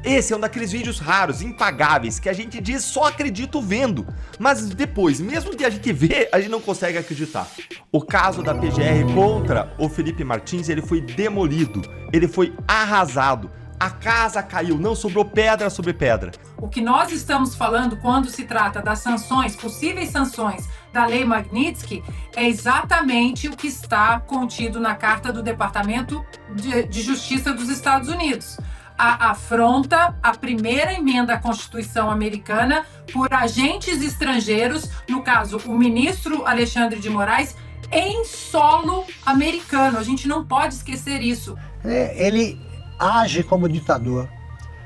Esse é um daqueles vídeos raros, impagáveis, que a gente diz só acredito vendo, mas depois, mesmo de a gente ver, a gente não consegue acreditar. O caso da PGR contra o Felipe Martins, ele foi demolido, ele foi arrasado. A casa caiu, não sobrou pedra sobre pedra. O que nós estamos falando quando se trata das sanções, possíveis sanções da Lei Magnitsky, é exatamente o que está contido na carta do Departamento de Justiça dos Estados Unidos. A afronta à primeira emenda à Constituição americana por agentes estrangeiros, no caso, o ministro Alexandre de Moraes, em solo americano. A gente não pode esquecer isso. Ele age como ditador,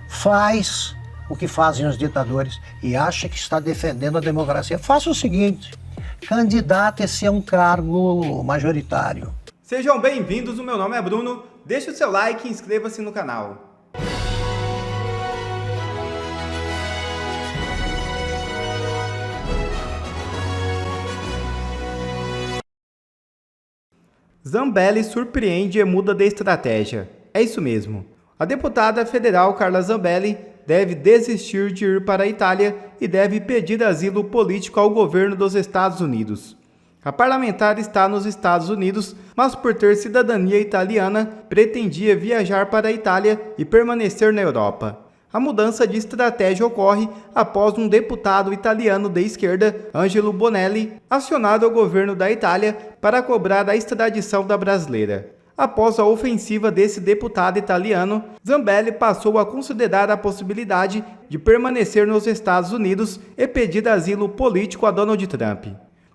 faz o que fazem os ditadores e acha que está defendendo a democracia. Faça o seguinte, candidate-se a um cargo majoritário. Sejam bem-vindos, o meu nome é Bruno, deixe o seu like e inscreva-se no canal. Zambelli surpreende e muda de estratégia. É isso mesmo. A deputada federal Carla Zambelli deve desistir de ir para a Itália e deve pedir asilo político ao governo dos Estados Unidos. A parlamentar está nos Estados Unidos, mas por ter cidadania italiana, pretendia viajar para a Itália e permanecer na Europa. A mudança de estratégia ocorre após um deputado italiano de esquerda, Angelo Bonelli, acionado ao governo da Itália para cobrar a extradição da brasileira. Após a ofensiva desse deputado italiano, Zambelli passou a considerar a possibilidade de permanecer nos Estados Unidos e pedir asilo político a Donald Trump.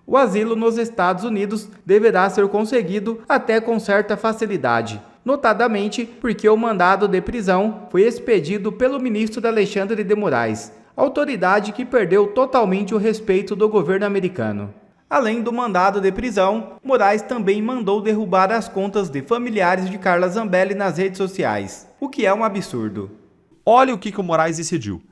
O asilo nos Estados Unidos deverá ser conseguido até com certa facilidade, notadamente porque o mandado de prisão foi expedido pelo ministro Alexandre de Moraes, autoridade que perdeu totalmente o respeito do governo americano. Além do mandado de prisão, Moraes também mandou derrubar as contas de familiares de Carla Zambelli nas redes sociais, o que é um absurdo. Olha o que o Moraes decidiu.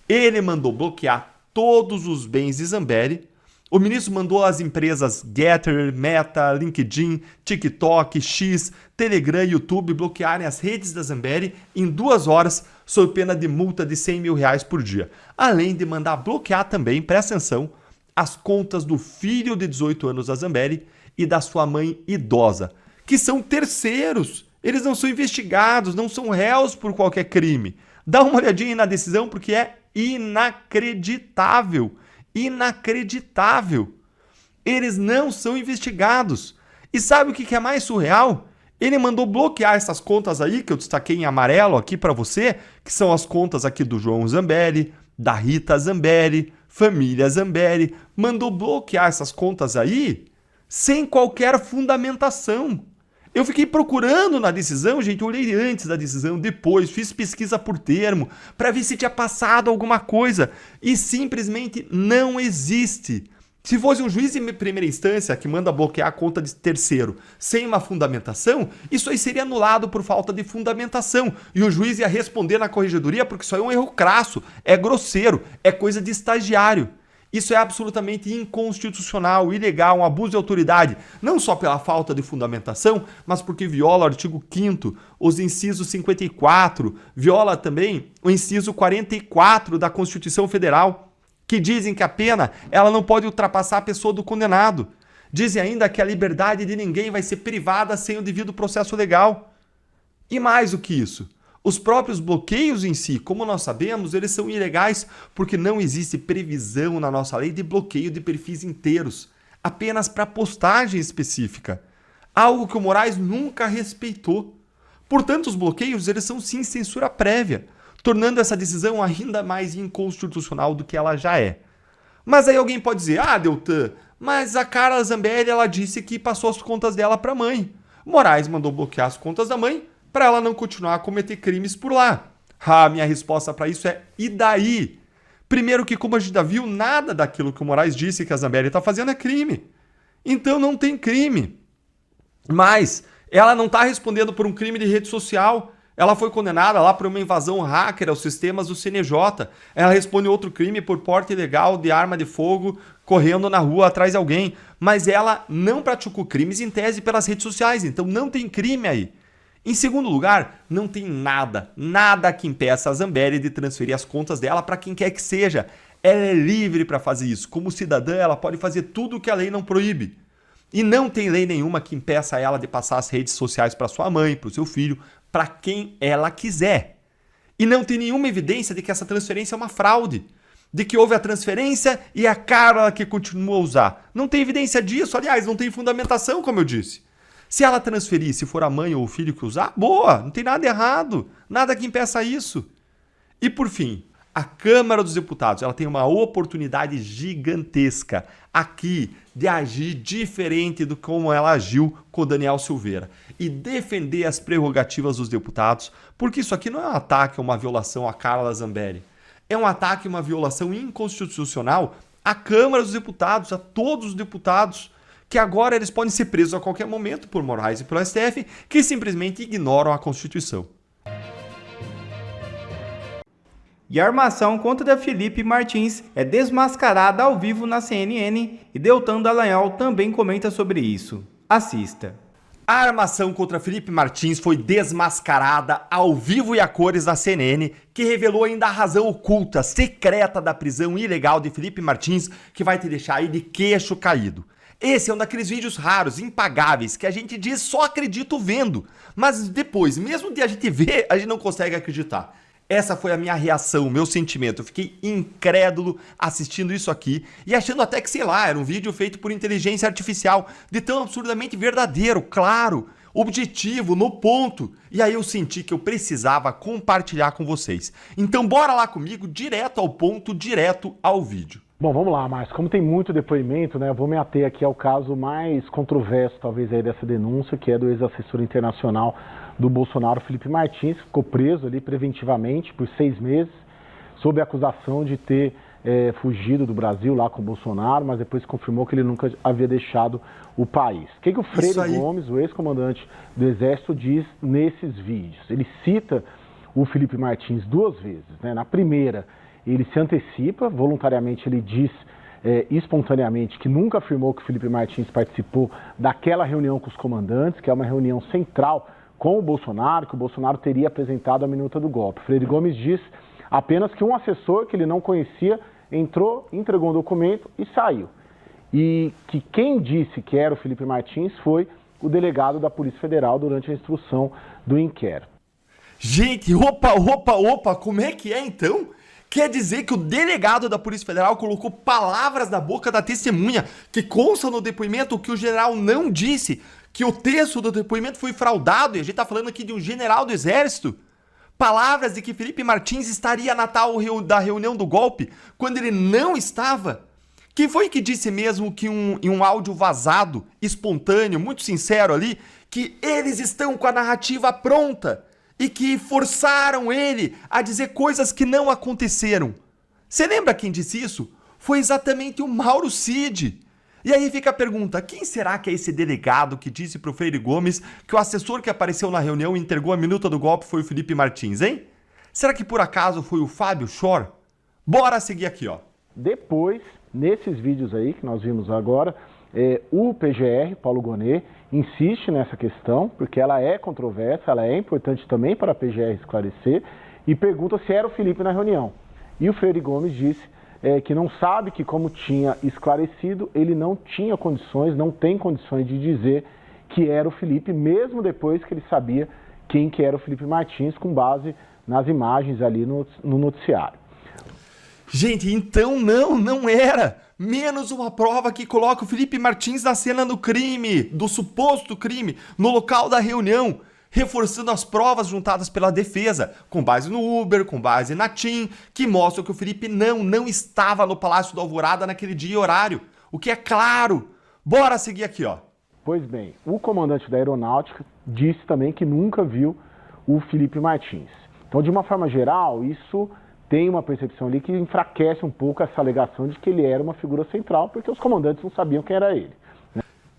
Ele mandou bloquear todos os bens de Zambelli. O ministro mandou as empresas Getter, Meta, LinkedIn, TikTok, X, Telegram e YouTube bloquearem as redes da Zambelli em 2 horas, sob pena de multa de R$100 mil por dia. Além de mandar bloquear também, presta atenção, as contas do filho de 18 anos da Zambelli e da sua mãe idosa, que são terceiros. Eles não são investigados, não são réus por qualquer crime. Dá uma olhadinha na decisão porque é inacreditável. Inacreditável. Eles não são investigados. E sabe o que é mais surreal? Ele mandou bloquear essas contas aí, que eu destaquei em amarelo aqui para você, que são as contas aqui do João Zambelli, da Rita Zambelli, família Zambelli. Mandou bloquear essas contas aí sem qualquer fundamentação. Eu fiquei procurando na decisão, gente, eu olhei antes da decisão, depois, fiz pesquisa por termo, para ver se tinha passado alguma coisa, e simplesmente não existe. Se fosse um juiz em primeira instância que manda bloquear a conta de terceiro sem uma fundamentação, isso aí seria anulado por falta de fundamentação, e o juiz ia responder na corregedoria porque isso aí é um erro crasso, é grosseiro, é coisa de estagiário. Isso é absolutamente inconstitucional, ilegal, um abuso de autoridade, não só pela falta de fundamentação, mas porque viola o artigo 5º, os incisos 54, viola também o inciso 44 da Constituição Federal, que dizem que a pena ela não pode ultrapassar a pessoa do condenado. Dizem ainda que a liberdade de ninguém vai ser privada sem o devido processo legal. E mais do que isso, os próprios bloqueios em si, como nós sabemos, eles são ilegais porque não existe previsão na nossa lei de bloqueio de perfis inteiros, apenas para postagem específica, algo que o Moraes nunca respeitou. Portanto, os bloqueios eles são sim censura prévia, tornando essa decisão ainda mais inconstitucional do que ela já é. Mas aí alguém pode dizer, Deltan, mas a Carla Zambelli ela disse que passou as contas dela para a mãe. Moraes mandou bloquear as contas da mãe para ela não continuar a cometer crimes por lá. Minha resposta para isso é, e daí? Primeiro que, como a gente já viu, nada daquilo que o Moraes disse que a Zambelli está fazendo é crime. Então não tem crime. Mas ela não está respondendo por um crime de rede social. Ela foi condenada lá por uma invasão hacker aos sistemas do CNJ. Ela responde outro crime por porte ilegal de arma de fogo correndo na rua atrás de alguém. Mas ela não praticou crimes em tese pelas redes sociais. Então não tem crime aí. Em segundo lugar, não tem nada que impeça a Zambelli de transferir as contas dela para quem quer que seja. Ela é livre para fazer isso. Como cidadã, ela pode fazer tudo o que a lei não proíbe. E não tem lei nenhuma que impeça ela de passar as redes sociais para sua mãe, para o seu filho, para quem ela quiser. E não tem nenhuma evidência de que essa transferência é uma fraude. De que houve a transferência e a Carla que continua a usar. Não tem evidência disso, aliás, não tem fundamentação, como eu disse. Se ela transferir, se for a mãe ou o filho que usar, boa, não tem nada errado, nada que impeça isso. E por fim, a Câmara dos Deputados, ela tem uma oportunidade gigantesca aqui de agir diferente do como ela agiu com o Daniel Silveira e defender as prerrogativas dos deputados, porque isso aqui não é um ataque ou uma violação a Carla Zambelli. É um ataque e uma violação inconstitucional à Câmara dos Deputados, a todos os deputados, que agora eles podem ser presos a qualquer momento por Moraes e pelo STF, que simplesmente ignoram a Constituição. E a armação contra Felipe Martins é desmascarada ao vivo na CNN e Deltan Dallagnol também comenta sobre isso. Assista. A armação contra Felipe Martins foi desmascarada ao vivo e a cores na CNN, que revelou ainda a razão oculta, secreta da prisão ilegal de Felipe Martins, que vai te deixar aí de queixo caído. Esse é um daqueles vídeos raros, impagáveis, que a gente diz só acredito vendo, mas depois, mesmo de a gente ver, a gente não consegue acreditar. Essa foi a minha reação, o meu sentimento. Eu fiquei incrédulo assistindo isso aqui e achando até que, sei lá, era um vídeo feito por inteligência artificial, de tão absurdamente verdadeiro, claro, objetivo, no ponto. E aí eu senti que eu precisava compartilhar com vocês. Então bora lá comigo, direto ao ponto, direto ao vídeo. Bom, vamos lá, Márcio. Como tem muito depoimento, né, eu vou me ater aqui ao caso mais controverso, talvez, aí dessa denúncia, que é do ex-assessor internacional do Bolsonaro, Felipe Martins, que ficou preso ali preventivamente por 6 meses, sob a acusação de ter fugido do Brasil lá com o Bolsonaro, mas depois confirmou que ele nunca havia deixado o país. O que o Freire Gomes, o ex-comandante do Exército, diz nesses vídeos? Ele cita o Felipe Martins 2 vezes, né? Na primeira, ele se antecipa, voluntariamente ele diz espontaneamente que nunca afirmou que o Felipe Martins participou daquela reunião com os comandantes, que é uma reunião central com o Bolsonaro, que o Bolsonaro teria apresentado a minuta do golpe. Freire Gomes diz apenas que um assessor que ele não conhecia entrou, entregou um documento e saiu. E que quem disse que era o Felipe Martins foi o delegado da Polícia Federal durante a instrução do inquérito. Gente, opa, como é que é então? Quer dizer que o delegado da Polícia Federal colocou palavras na boca da testemunha que consta no depoimento que o general não disse, que o texto do depoimento foi fraudado, e a gente tá falando aqui de um general do Exército. Palavras de que Felipe Martins estaria na tal da reunião do golpe, quando ele não estava. Quem foi que disse mesmo que em um áudio vazado, espontâneo, muito sincero ali, que eles estão com a narrativa pronta? E que forçaram ele a dizer coisas que não aconteceram. Você lembra quem disse isso? Foi exatamente o Mauro Cid. E aí fica a pergunta, quem será que é esse delegado que disse pro Freire Gomes que o assessor que apareceu na reunião e entregou a minuta do golpe foi o Felipe Martins, hein? Será que por acaso foi o Fábio Schor? Bora seguir aqui, ó. Depois, nesses vídeos aí que nós vimos agora, o PGR, Paulo Gonet, insiste nessa questão, porque ela é controversa, ela é importante também para a PGR esclarecer, e pergunta se era o Felipe na reunião. E o Freire Gomes disse que não sabe que, como tinha esclarecido, ele não tinha condições, não tem condições de dizer que era o Felipe, mesmo depois que ele sabia quem que era o Felipe Martins, com base nas imagens ali no noticiário. Gente, então não era. Menos uma prova que coloca o Felipe Martins na cena do crime, do suposto crime, no local da reunião, reforçando as provas juntadas pela defesa, com base no Uber, com base na TIM, que mostram que o Felipe não estava no Palácio do Alvorada naquele dia e horário, o que é claro. Bora seguir aqui, ó. Pois bem, o comandante da Aeronáutica disse também que nunca viu o Felipe Martins. Então, de uma forma geral, isso tem uma percepção ali que enfraquece um pouco essa alegação de que ele era uma figura central, porque os comandantes não sabiam quem era ele.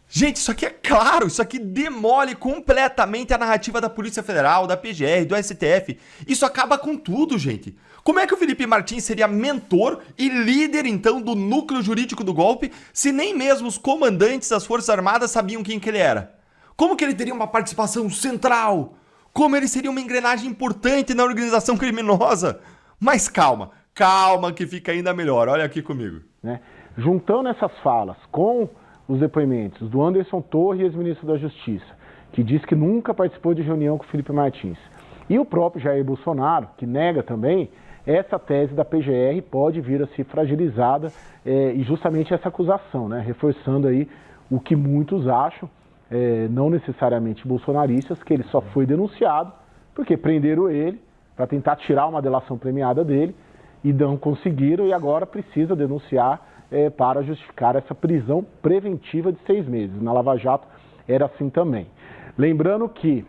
Gente, isso aqui é claro, isso aqui demole completamente a narrativa da Polícia Federal, da PGR, do STF. Isso acaba com tudo, gente. Como é que o Felipe Martins seria mentor e líder, então, do núcleo jurídico do golpe, se nem mesmo os comandantes das Forças Armadas sabiam quem que ele era? Como que ele teria uma participação central? como ele seria uma engrenagem importante na organização criminosa. Mas calma que fica ainda melhor. Olha aqui comigo. Né? Juntando essas falas com os depoimentos do Anderson Torres, ex-ministro da Justiça, que diz que nunca participou de reunião com o Felipe Martins, e o próprio Jair Bolsonaro, que nega também, essa tese da PGR pode vir a ser fragilizada e justamente essa acusação, né? Reforçando aí o que muitos acham, não necessariamente bolsonaristas, que ele só foi denunciado porque prenderam ele para tentar tirar uma delação premiada dele e não conseguiram, e agora precisa denunciar para justificar essa prisão preventiva de 6 meses. Na Lava Jato era assim também. Lembrando que...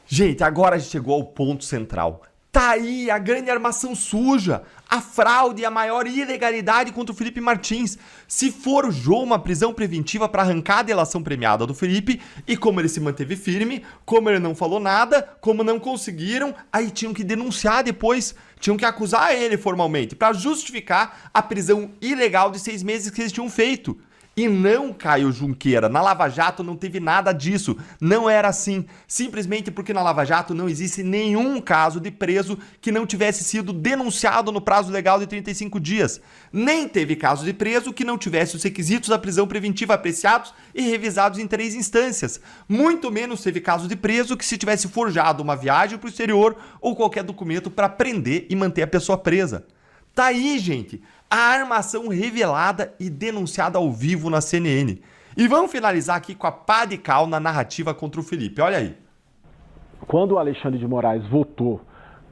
Gente, agora a gente chegou ao ponto central. Tá aí a grande armação suja, a fraude e a maior ilegalidade contra o Felipe Martins. Se for o João uma prisão preventiva para arrancar a delação premiada do Felipe, e como ele se manteve firme, como ele não falou nada, como não conseguiram, aí tinham que denunciar depois, tinham que acusar ele formalmente para justificar a prisão ilegal de 6 meses que eles tinham feito. E não, Caio Junqueira, na Lava Jato não teve nada disso, não era assim, simplesmente porque na Lava Jato não existe nenhum caso de preso que não tivesse sido denunciado no prazo legal de 35 dias, nem teve caso de preso que não tivesse os requisitos da prisão preventiva apreciados e revisados em 3 instâncias, muito menos teve caso de preso que se tivesse forjado uma viagem para o exterior ou qualquer documento para prender e manter a pessoa presa. Tá aí, gente, a armação revelada e denunciada ao vivo na CNN. E vamos finalizar aqui com a pá de cal na narrativa contra o Felipe. Olha aí. Quando o Alexandre de Moraes votou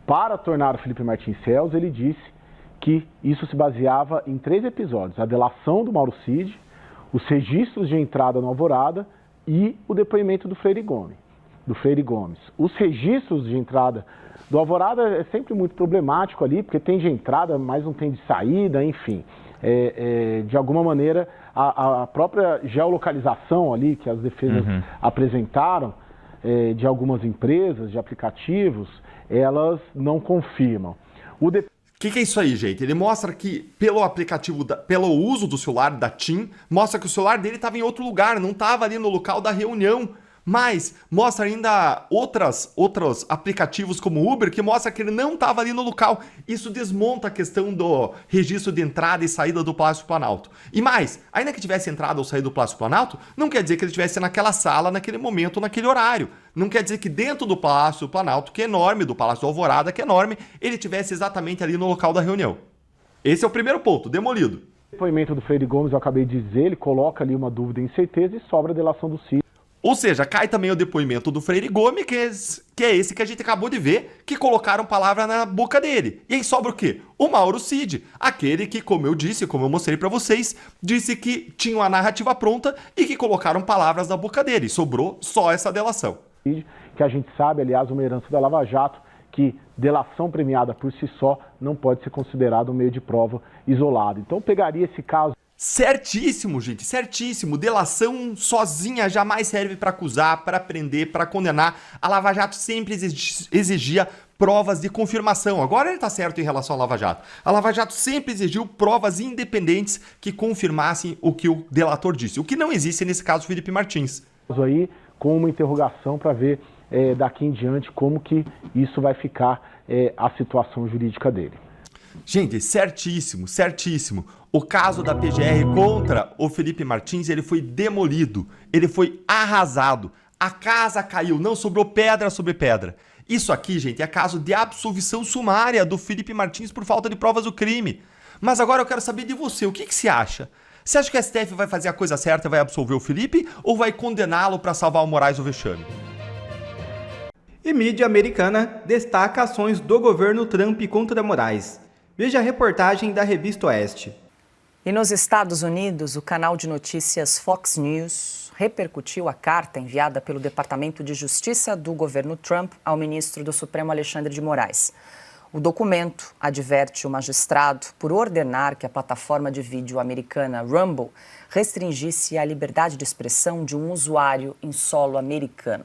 para tornar o Felipe Martins réu, ele disse que isso se baseava em 3 episódios: a delação do Mauro Cid, os registros de entrada no Alvorada e o depoimento do Freire Gomes. Os registros de entrada do Alvorada é sempre muito problemático ali, porque tem de entrada, mas não tem de saída, enfim. De alguma maneira, a própria geolocalização ali que as defesas apresentaram de algumas empresas, de aplicativos, elas não confirmam. O que é isso aí, gente? Ele mostra que, pelo aplicativo, pelo uso do celular da TIM, mostra que o celular dele estava em outro lugar, não estava ali no local da reunião. Mas mostra ainda outros aplicativos como Uber que mostra que ele não estava ali no local. Isso desmonta a questão do registro de entrada e saída do Palácio Planalto. E mais, ainda que tivesse entrado ou saído do Palácio Planalto, não quer dizer que ele estivesse naquela sala, naquele momento, naquele horário. Não quer dizer que dentro do Palácio Planalto, que é enorme, do Palácio do Alvorada, que é enorme, ele estivesse exatamente ali no local da reunião. Esse é o primeiro ponto, demolido. O depoimento do Freire Gomes, eu acabei de dizer, ele coloca ali uma dúvida e incerteza e sobra a delação do Cid. Ou seja, cai também o depoimento do Freire Gomes, que é esse que a gente acabou de ver, que colocaram palavra na boca dele. E aí sobra o quê? O Mauro Cid, aquele que, como eu disse, como eu mostrei pra vocês, disse que tinha uma narrativa pronta e que colocaram palavras na boca dele. Sobrou só essa delação. Que a gente sabe, aliás, uma herança da Lava Jato, que delação premiada por si só não pode ser considerado um meio de prova isolado. Então pegaria esse caso... Certíssimo, gente, certíssimo. Delação sozinha jamais serve para acusar, para prender, para condenar. A Lava Jato sempre exigia provas de confirmação. Agora ele está certo em relação à Lava Jato. A Lava Jato sempre exigiu provas independentes que confirmassem o que o delator disse. O que não existe nesse caso Felipe Martins. Aí com uma interrogação para ver daqui em diante como que isso vai ficar a situação jurídica dele. Gente, certíssimo, certíssimo. O caso da PGR contra o Felipe Martins, ele foi demolido, ele foi arrasado. A casa caiu, não sobrou pedra sobre pedra. Isso aqui, gente, é caso de absolvição sumária do Felipe Martins por falta de provas do crime. Mas agora eu quero saber de você, o que você acha? Você acha que a STF vai fazer a coisa certa e vai absolver o Felipe ou vai condená-lo para salvar o Moraes do vexame? E mídia americana destaca ações do governo Trump contra Moraes. Veja a reportagem da Revista Oeste. E nos Estados Unidos, o canal de notícias Fox News repercutiu a carta enviada pelo Departamento de Justiça do governo Trump ao ministro do Supremo Alexandre de Moraes. O documento adverte o magistrado por ordenar que a plataforma de vídeo americana Rumble restringisse a liberdade de expressão de um usuário em solo americano.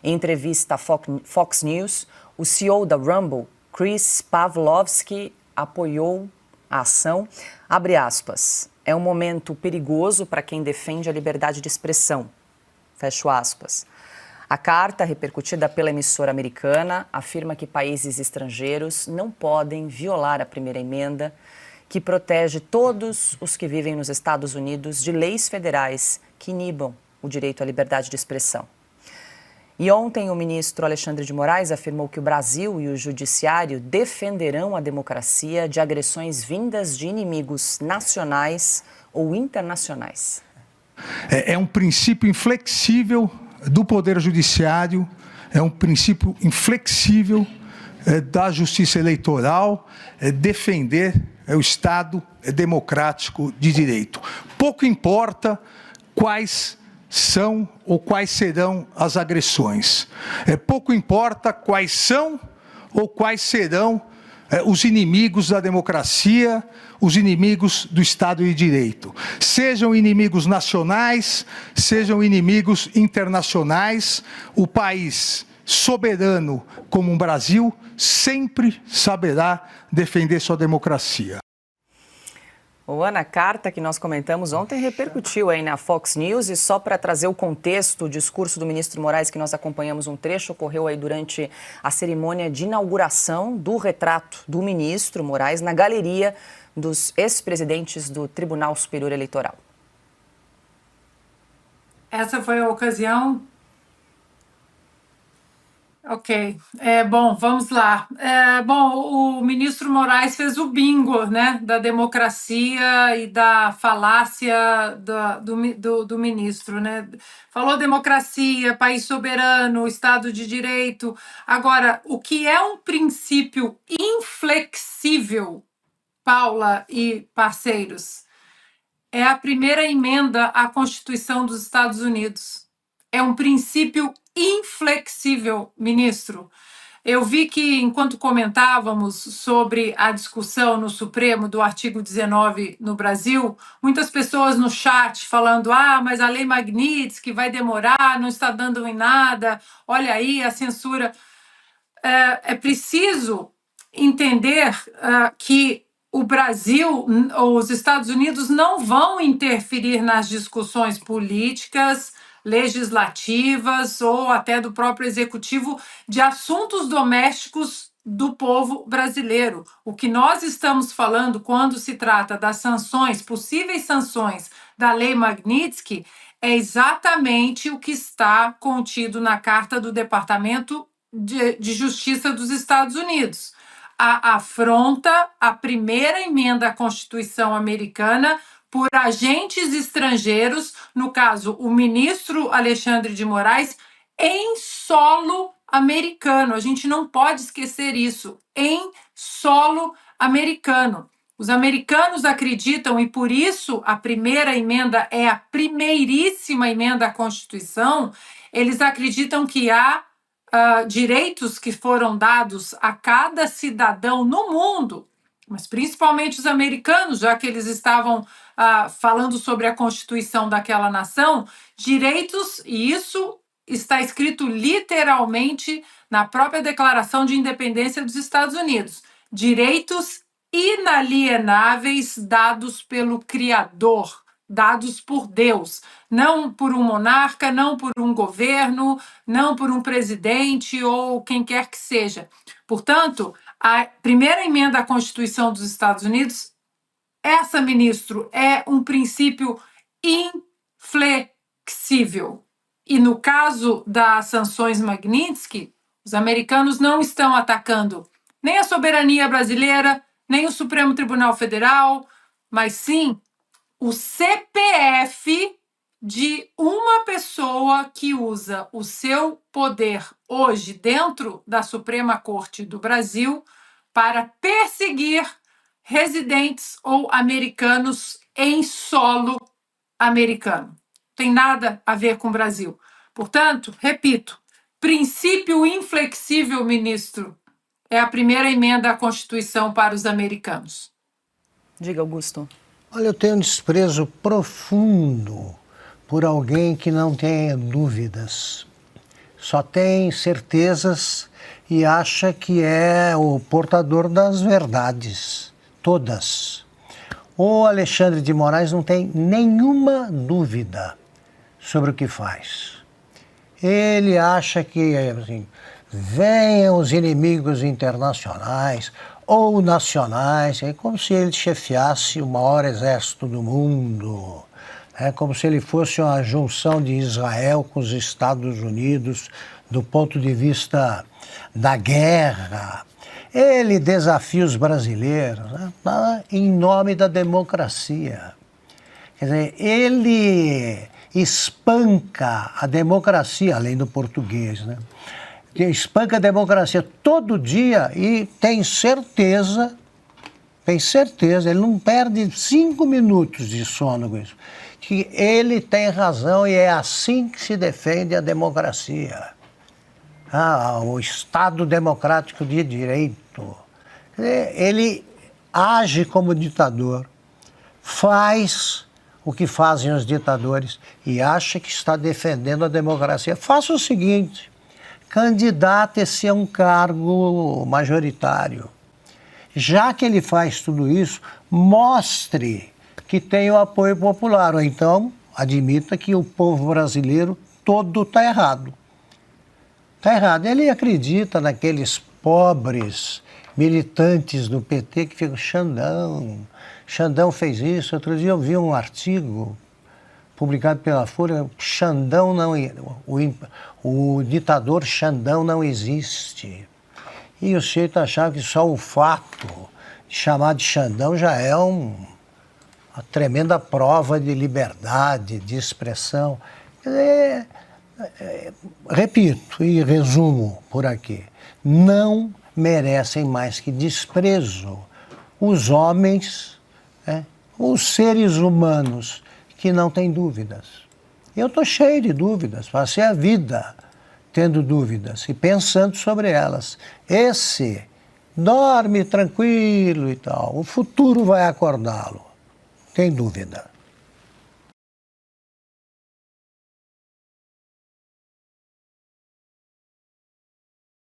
Em entrevista à Fox News, o CEO da Rumble, Chris Pavlovski, apoiou a ação, abre aspas, é um momento perigoso para quem defende a liberdade de expressão, fecho aspas. A carta, repercutida pela emissora americana, afirma que países estrangeiros não podem violar a primeira emenda, que protege todos os que vivem nos Estados Unidos de leis federais que inibam o direito à liberdade de expressão. E ontem o ministro Alexandre de Moraes afirmou que o Brasil e o judiciário defenderão a democracia de agressões vindas de inimigos nacionais ou internacionais. É um princípio inflexível do Poder Judiciário, é um princípio inflexível da Justiça Eleitoral, defender o Estado democrático de direito. Pouco importa quais são ou quais serão as agressões. Pouco importa quais são ou quais serão os inimigos da democracia, os inimigos do Estado de Direito. Sejam inimigos nacionais, sejam inimigos internacionais, o país soberano como o Brasil sempre saberá defender sua democracia. Ana, a carta que nós comentamos ontem repercutiu aí na Fox News, e só para trazer o contexto, o discurso do ministro Moraes, que nós acompanhamos um trecho, ocorreu aí durante a cerimônia de inauguração do retrato do ministro Moraes na galeria dos ex-presidentes do Tribunal Superior Eleitoral. Essa foi a ocasião. Ok, bom, vamos lá. Bom, o ministro Moraes fez o bingo, né, da democracia e da falácia do ministro, né? Falou democracia, país soberano, Estado de Direito. Agora, o que é um princípio inflexível, Paula e parceiros, é a primeira emenda à Constituição dos Estados Unidos. É um princípio inflexível, ministro. Eu vi que, enquanto comentávamos sobre a discussão no Supremo do artigo 19 no Brasil, muitas pessoas no chat falando: mas a lei Magnitsky vai demorar, não está dando em nada, olha aí a censura. É preciso entender que o Brasil ou os Estados Unidos não vão interferir nas discussões políticas, legislativas ou até do próprio executivo de assuntos domésticos do povo brasileiro. O que nós estamos falando quando se trata das sanções, possíveis sanções da lei Magnitsky, é exatamente o que está contido na carta do Departamento de Justiça dos Estados Unidos. A afronta à primeira emenda à Constituição americana por agentes estrangeiros, no caso, o ministro Alexandre de Moraes, em solo americano. A gente não pode esquecer isso, em solo americano. Os americanos acreditam, e por isso a primeira emenda é a primeiríssima emenda à Constituição, eles acreditam que há direitos que foram dados a cada cidadão no mundo, mas principalmente os americanos, já que eles estavam falando sobre a Constituição daquela nação, direitos, e isso está escrito literalmente na própria Declaração de Independência dos Estados Unidos, direitos inalienáveis dados pelo Criador, dados por Deus, não por um monarca, não por um governo, não por um presidente ou quem quer que seja. Portanto, a primeira emenda à Constituição dos Estados Unidos, essa, ministro, é um princípio inflexível. E no caso das sanções Magnitsky, os americanos não estão atacando nem a soberania brasileira, nem o Supremo Tribunal Federal, mas sim o CPF de uma pessoa que usa o seu poder hoje dentro da Suprema Corte do Brasil para perseguir residentes ou americanos em solo americano. Tem nada a ver com o Brasil. Portanto, repito, princípio inflexível, ministro, é a primeira emenda à Constituição para os americanos. Diga, Augusto. Olha, eu tenho um desprezo profundo por alguém que não tem dúvidas, só tem certezas e acha que é o portador das verdades, todas. O Alexandre de Moraes não tem nenhuma dúvida sobre o que faz. Ele acha que assim, venham os inimigos internacionais ou nacionais, é como se ele chefiasse o maior exército do mundo. É como se ele fosse uma junção de Israel com os Estados Unidos do ponto de vista da guerra. Ele desafia os brasileiros, né, em nome da democracia. Quer dizer, ele espanca a democracia, além do português, né? Espanca a democracia todo dia e tem certeza, ele não perde 5 minutos de sono com isso, que ele tem razão e é assim que se defende a democracia. O Estado Democrático de Direito. Ele age como ditador, faz o que fazem os ditadores e acha que está defendendo a democracia. Faça o seguinte, candidate-se a um cargo majoritário. Já que ele faz tudo isso, mostre que tem o apoio popular, ou então admita que o povo brasileiro todo está errado. Está errado. Ele acredita naqueles pobres militantes do PT que ficam, Xandão fez isso. Outro dia eu vi um artigo publicado pela Folha, o ditador Xandão não existe. E o sujeito achava que só o fato de chamar de Xandão já é uma tremenda prova de liberdade, de expressão. Repito e resumo por aqui, não merecem mais que desprezo os homens, os seres humanos que não têm dúvidas. Eu estou cheio de dúvidas, passei a vida tendo dúvidas e pensando sobre elas. Esse dorme tranquilo e tal, o futuro vai acordá-lo, tem dúvida.